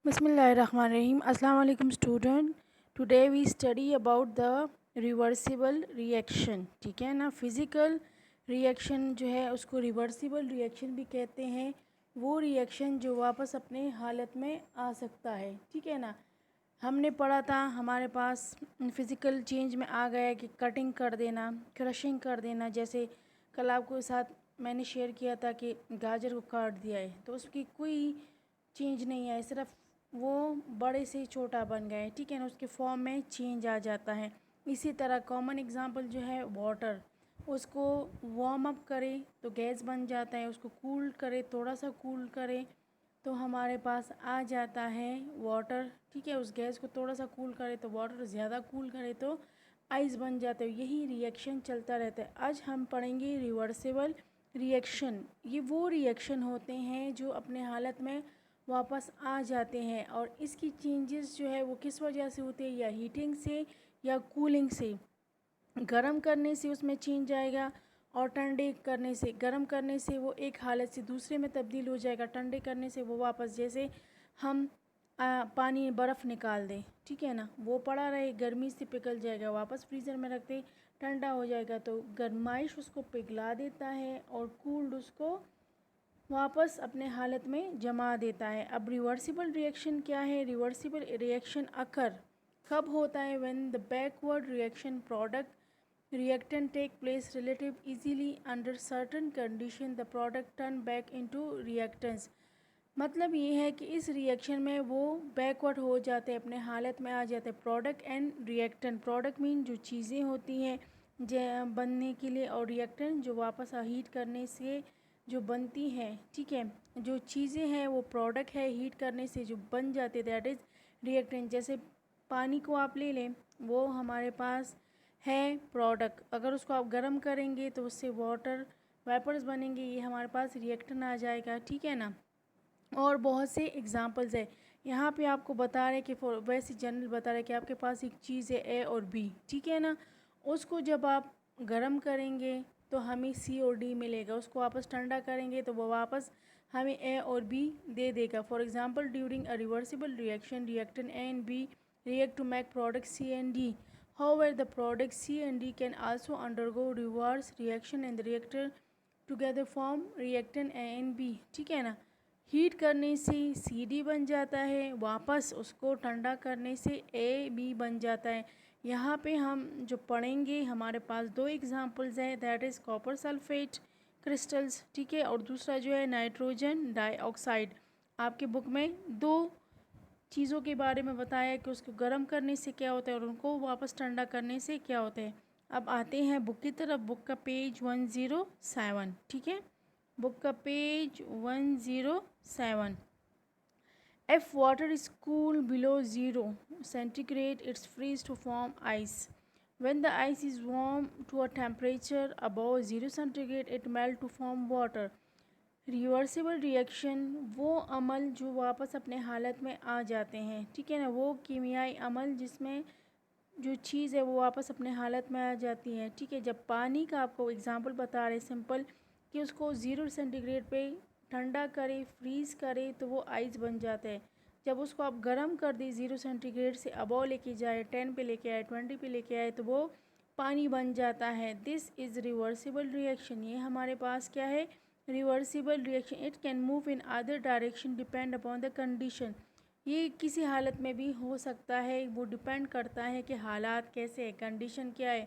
Bismillahirrahmanirrahim. Assalamu alaikum student. Today we study about the reversible reaction. ठीक है ना। Physical reaction जो है उसको रिवर्सिबल रिएक्शन भी कहते हैं। वो रिएक्शन जो वापस अपने हालत में आ सकता है। ठीक है ना। हमने पढ़ा था हमारे पास फ़िज़िकल चेंज में आ गया कि कटिंग कर देना, क्रशिंग कर देना। जैसे कल आपको साथ मैंने शेयर किया था कि गाजर को काट दिया है तो उसकी कोई चेंज नहीं है, सिर्फ वो बड़े से छोटा बन गए। ठीक है ना। उसके फॉर्म में चेंज आ जाता है। इसी तरह कॉमन एग्जांपल जो है वाटर, उसको वार्म अप करें तो गैस बन जाता है, उसको कूल करे, थोड़ा सा कूल करें तो हमारे पास आ जाता है वाटर। ठीक है। उस गैस को थोड़ा सा कूल करे तो वाटर, ज़्यादा कूल करे तो आइस बन जाता है। यही रिएक्शन चलता रहता है। आज हम पढ़ेंगे रिवर्सिबल रिएक्शन। ये वो रिएक्शन होते हैं जो अपने हालत में वापस आ जाते हैं और इसकी चेंजेस जो है वो किस वजह से होते हैं, या हीटिंग से या कूलिंग से। गर्म करने से उसमें चेंज आएगा और ठंडे करने से, गर्म करने से वो एक हालत से दूसरे में तब्दील हो जाएगा, ठंडे करने से वो वापस, जैसे हम पानी बर्फ़ निकाल दें। ठीक है ना। वो पड़ा रहे, गर्मी से पिघल जाएगा, वापस फ्रीज़र में रख दें, ठंडा हो जाएगा तो गर्माइश उसको पिघला देता है और कूल्ड उसको वापस अपने हालत में जमा देता है। अब रिवर्सिबल रिएक्शन क्या है। रिवर्सिबल रिएक्शन अकर कब होता है, when the backward reaction product reactant take place relative easily under certain condition the product turn back into reactants. मतलब ये है कि इस रिएक्शन में वो बैकवर्ड हो जाते हैं, अपने हालत में आ जाते हैं। Product and reactant, product mean जो चीज़ें होती हैं बनने के लिए, और रिएक्टेंट जो वापस हीट करने से जो बनती हैं। ठीक है। जो चीज़ें हैं वो प्रोडक्ट है, हीट करने से जो बन जाते, दैट इज़ रिएक्टेंट। जैसे पानी को आप ले लें, वो हमारे पास है प्रोडक्ट, अगर उसको आप गर्म करेंगे तो उससे वाटर वेपर्स बनेंगे, ये हमारे पास रिएक्टेंट आ जाएगा। ठीक है ना। और बहुत से एग्जांपल्स है यहाँ पे आपको बता रहे कि वैसे जनरल बता रहे कि आपके पास एक चीज़ है ए और बी। ठीक है ना। उसको जब आप गर्म करेंगे तो हमें सी और डी मिलेगा, उसको वापस ठंडा करेंगे तो वो वापस हमें ए और बी दे देगा। For example during a reversible reaction reactant A and B react to make product C and D. However, the product C and D can also undergo reverse reaction and the reactor together form reactant A and B. ठीक है ना। Heat करने से C D बन जाता है, वापस उसको ठंडा करने से ए बी बन जाता है। यहाँ पे हम जो पढ़ेंगे हमारे पास दो एग्जांपल्स हैं, that is copper sulphate crystals. ठीक है। और दूसरा जो है नाइट्रोजन डाइऑक्साइड। आपके बुक में दो चीज़ों के बारे में बताया है कि उसको गर्म करने से क्या होता है और उनको वापस ठंडा करने से क्या होता है। अब आते हैं बुक की तरफ। बुक का पेज 107। ठीक है। बुक का page 107। If water is cool below 0 centigrade, it's freeze to form ice. When the ice is warm to a temperature above 0 centigrade, it melt to form water. Reversible reaction वो अमल जो वापस अपने हालत में आ जाते हैं। ठीक है ना। वो कीमियाई अमल जिसमें जो चीज़ है वो वापस अपने हालत में आ जाती है। ठीक है। जब पानी का आपको एग्जांपल बता रहे सिंपल कि उसको 0 सेंटीग्रेड पे ठंडा करे, फ्रीज़ करे तो वो आइस बन जाता है। जब उसको आप गर्म कर दी, 0 सेंटीग्रेड से अबव लेके जाए, 10 पे लेके आए, 20 पे लेके आए तो वो पानी बन जाता है। This is reversible reaction. ये हमारे पास क्या है, reversible reaction. It can move in other direction depend upon the condition. ये किसी हालत में भी हो सकता है, वो डिपेंड करता है कि हालात कैसे हैं, कंडीशन क्या है।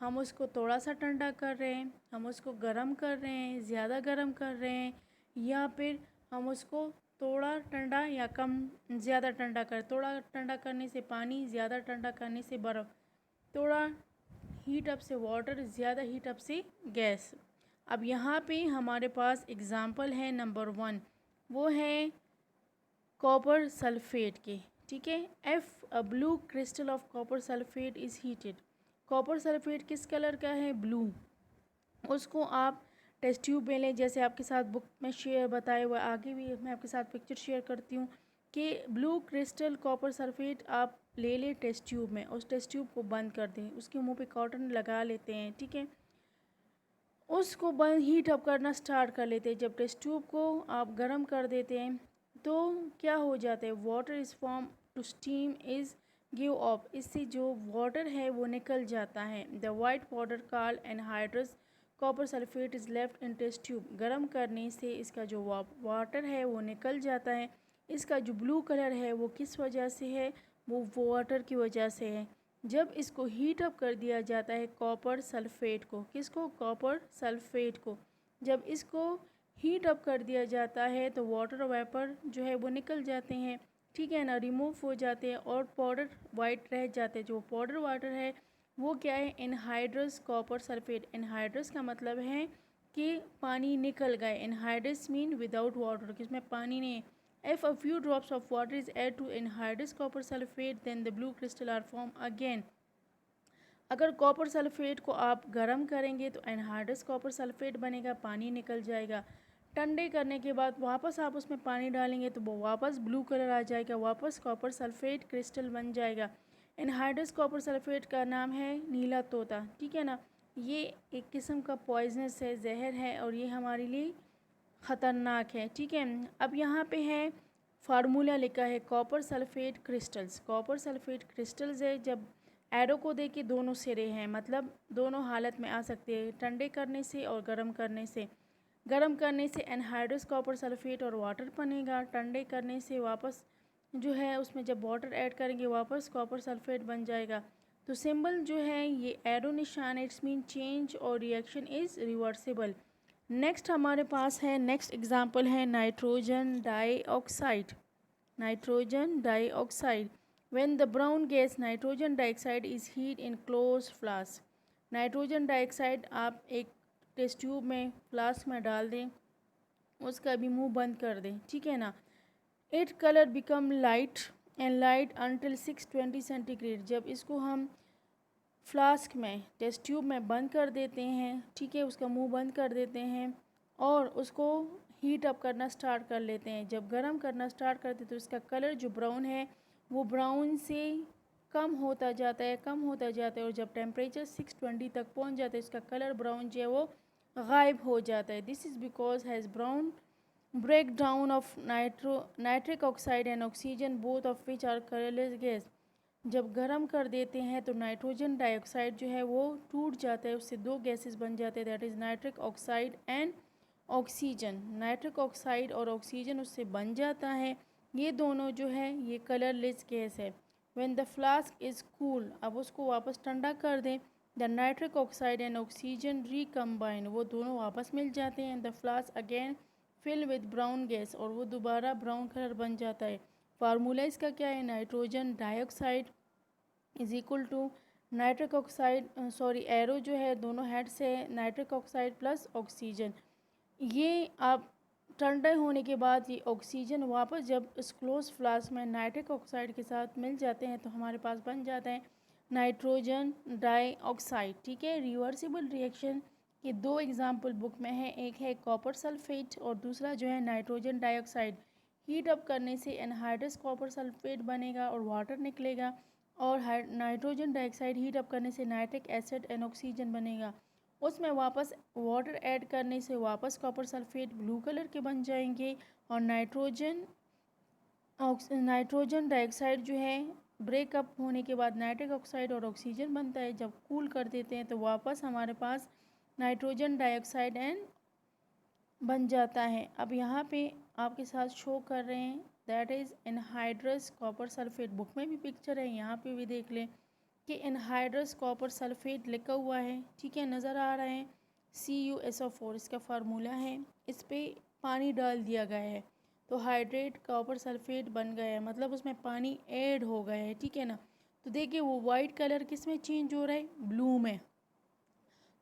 हम उसको थोड़ा सा ठंडा कर रहे हैं, हम उसको गर्म कर रहे हैं, ज़्यादा गर्म कर रहे हैं, या फिर हम उसको थोड़ा ठंडा या कम, ज़्यादा ठंडा कर, थोड़ा ठंडा करने से पानी, ज़्यादा ठंडा करने से बर्फ़, थोड़ा हीट अप से वाटर, ज़्यादा हीट अप से गैस। अब यहाँ पे हमारे पास एग्ज़ाम्पल है नंबर 1, वो है कॉपर सल्फेट के। ठीक है। F a blue crystal of copper sulphate is heated. Copper sulphate किस कलर का है, ब्लू। उसको आप टेस्ट ट्यूब में लें, जैसे आपके साथ बुक में शेयर बताए हुआ, आगे भी मैं आपके साथ पिक्चर शेयर करती हूँ कि ब्लू क्रिस्टल कॉपर सल्फेट आप ले लें टेस्ट ट्यूब में, उस टेस्ट ट्यूब को बंद कर दें, उसके मुंह पे कॉटन लगा लेते हैं। ठीक है। उसको बंद हीट अप करना स्टार्ट कर लेते हैं। जब टेस्ट ट्यूब को आप गर्म कर देते हैं तो क्या हो जाता है, water is form to steam is give off, इससे जो वाटर है वो निकल जाता है। The white powder called anhydrous copper sulphate is left in test tube, गर्म करने से इसका जो वाटर है वो निकल जाता है। इसका जो ब्लू कलर है वो किस वजह से है, वो वाटर की वजह से है। जब इसको हीट अप कर दिया जाता है कॉपर सल्फेट को, किसको, कॉपर सल्फेट को, जब इसको हीट अप कर दिया जाता है तो वाटर वेपर जो है वो निकल जाते हैं, ठीक है ना, रिमूव हो जाते हैं और पाउडर वाइट रह जाते हैं। जो पाउडर वाटर है वो क्या है, एनहाइड्रस कॉपर सल्फेट। एनहाइड्रस का मतलब है कि पानी निकल गए, एनहाइड्रस मीन विदाउट वाटर, किसमें पानी नहीं है। If a few drops of water is added to anhydrous copper sulfate, then the blue crystal are formed again. अगर कॉपर सल्फेट को आप गर्म करेंगे तो एनहाइड्रस कॉपर सल्फेट बनेगा, पानी निकल जाएगा। ठंडे करने के बाद वापस आप उसमें पानी डालेंगे तो वो वापस ब्लू कलर आ जाएगा, वापस कॉपर सल्फेट क्रिस्टल बन जाएगा। एनहाइड्रस कॉपर सल्फेट का नाम है नीला तोता, ठीक है ना। ये एक किस्म का पॉइजनस है, जहर है, और ये हमारे लिए ख़तरनाक है, ठीक है। अब यहाँ पे है फार्मूला लिखा है copper sulphate crystals. Copper sulphate crystals है जब एरो को देखिए दोनों सिरे हैं, मतलब दोनों हालत में आ सकते हैं, ठंडे करने से और गर्म करने से। गर्म करने से एनहाइड्रस कॉपर सल्फेट और वाटर बनेगा, ठंडे करने से वापस जो है उसमें जब वाटर ऐड करेंगे वापस कॉपर सल्फेट बन जाएगा। तो सिंबल जो है ये एरो निशान, इट्स मीन चेंज और रिएक्शन इज़ रिवर्सिबल। नेक्स्ट हमारे पास है, नेक्स्ट एग्जांपल है nitrogen dioxide. Nitrogen dioxide, when the brown gas nitrogen dioxide is heat in close flask. Nitrogen dioxide आप एक टेस्ट ट्यूब में, फ्लास्क में डाल दें, उसका भी मुंह बंद कर दें, ठीक है ना। It colour become light and light until 620 centigrade. जब इसको हम फ्लास्क में, टेस्ट ट्यूब में बंद कर देते हैं, ठीक है, उसका मुंह बंद कर देते हैं और उसको हीट अप करना स्टार्ट कर लेते हैं। जब गर्म करना स्टार्ट करते हैं तो इसका कलर जो ब्राउन है वो ब्राउन से कम होता जाता है, कम होता जाता है, और जब टेम्परेचर 620 तक पहुंच जाता है इसका कलर ब्राउन जो है वो गायब हो जाता है। This is because has brown break down of nitric oxide and oxygen, both of which are colourless gas. जब गर्म कर देते हैं तो नाइट्रोजन डाइऑक्साइड जो है वो टूट जाता है, उससे दो गैसेस बन जाते हैं, that is nitric oxide and oxygen. Nitric oxide और ऑक्सीजन उससे बन जाता है, ये दोनों जो है ये कलरलेस गैस है। When the flask is cool, अब उसको वापस ठंडा कर दें, the nitric oxide and oxygen recombine, वो दोनों वापस मिल जाते हैं। The flask again fill with brown gas, और वो दोबारा ब्राउन कलर बन जाता है। फार्मूला इसका क्या है, nitrogen dioxide is equal to nitric oxide, sorry arrow जो है दोनों हेड से है, नाइट्रिक ऑक्साइड प्लस ऑक्सीजन। ये आप ठंडे होने के बाद ये ऑक्सीजन वापस जब इस क्लोज फ्लास्क में नाइट्रिक ऑक्साइड के साथ मिल जाते हैं तो हमारे पास बन जाता है नाइट्रोजन डाइऑक्साइड, ठीक है। रिवर्सिबल रिएक्शन के दो एग्जाम्पल बुक में है, एक है कॉपर सल्फेट और दूसरा जो है नाइट्रोजन डाइऑक्साइड। हीट अप करने से एनहाइड्रस कॉपर सल्फेट बनेगा और वाटर निकलेगा, और नाइट्रोजन डाइऑक्साइड हीट अप करने से नाइट्रिक एसिड एंड ऑक्सीजन बनेगा, उसमें वापस वाटर ऐड करने से वापस कॉपर सल्फेट ब्लू कलर के बन जाएंगे। और नाइट्रोजन डाइऑक्साइड जो है ब्रेकअप होने के बाद नाइट्रिक ऑक्साइड और ऑक्सीजन बनता है, जब कूल कर देते हैं तो वापस हमारे पास नाइट्रोजन डाइऑक्साइड एंड बन जाता है। अब यहाँ पे आपके साथ शो कर रहे हैं, that is anhydrous copper sulphate. Book में भी पिक्चर है, यहाँ पे भी देख लें कि एनहाइड्रस कॉपर सल्फेट लिखा हुआ है, ठीक है, नज़र आ रहा है, CuSO4 इसका फार्मूला है। इस पर पानी डाल दिया गया है तो हाइड्रेट कॉपर सल्फेट बन गया है, मतलब उसमें पानी ऐड हो गया है, ठीक है ना। तो देखिए वो वाइट कलर किस में चेंज हो रहा है, ब्लू में।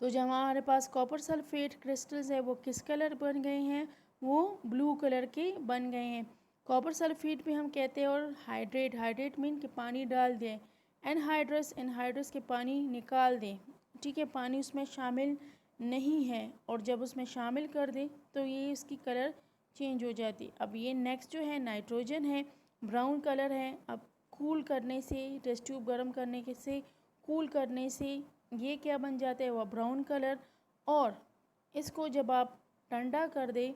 तो जब हमारे पास कॉपर सल्फेट क्रिस्टल्स है वो किस कलर बन गए हैं, वो ब्लू कलर के बन गए हैं। कॉपर सल्फेट भी हम कहते हैं, और हाइड्रेट, हाइड्रेट मीन कि पानी डाल दें। एनहाइड्रस, एनहाइड्रस के पानी निकाल दें, ठीक है, पानी उसमें शामिल नहीं है, और जब उसमें शामिल कर दें तो ये इसकी कलर चेंज हो जाती। अब ये नेक्स्ट जो है नाइट्रोजन है, ब्राउन कलर है। अब कूल करने से, टेस्ट ट्यूब गर्म करने के से, कूल करने से ये क्या बन जाता है, वह ब्राउन कलर। और इसको जब आप ठंडा कर दें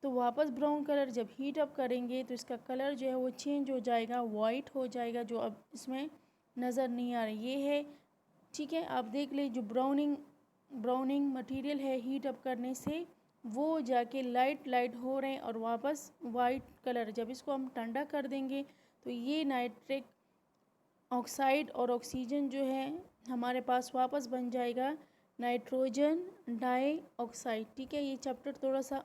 तो वापस ब्राउन कलर जब हीट अप करेंगे तो इसका कलर जो है वो चेंज हो जाएगा, वाइट हो जाएगा, जो अब इसमें नज़र नहीं आ रही ये है। ठीक है, आप देख ले जो ब्राउनिंग मटेरियल है हीट अप करने से वो जाके लाइट हो रहे हैं और वापस वाइट कलर। जब इसको हम ठंडा कर देंगे तो ये नाइट्रिक ऑक्साइड और ऑक्सीजन जो है हमारे पास वापस बन जाएगा नाइट्रोजन डाइऑक्साइड। ठीक है, ये चैप्टर थोड़ा सा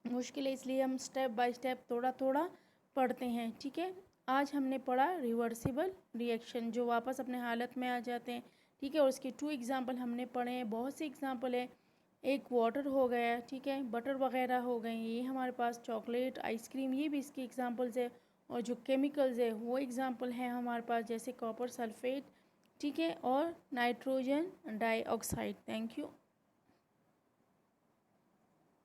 मुश्किल है इसलिए हम स्टेप बाय स्टेप थोड़ा थोड़ा पढ़ते हैं। ठीक है, आज हमने पढ़ा रिवर्सिबल रिएक्शन जो वापस अपने हालत में आ जाते हैं। ठीक है, और उसके 2 एग्जांपल हमने पढ़े हैं, बहुत से एग्जांपल है। एक वाटर हो गया, ठीक है, बटर वगैरह हो गए, ये हमारे पास चॉकलेट आइसक्रीम, ये भी इसके एग्जांपल्स है। और जो केमिकल्स है वो एग्जांपल है हमारे पास, जैसे कॉपर सल्फेट, ठीक है, और नाइट्रोजन डाइऑक्साइड। Thank you.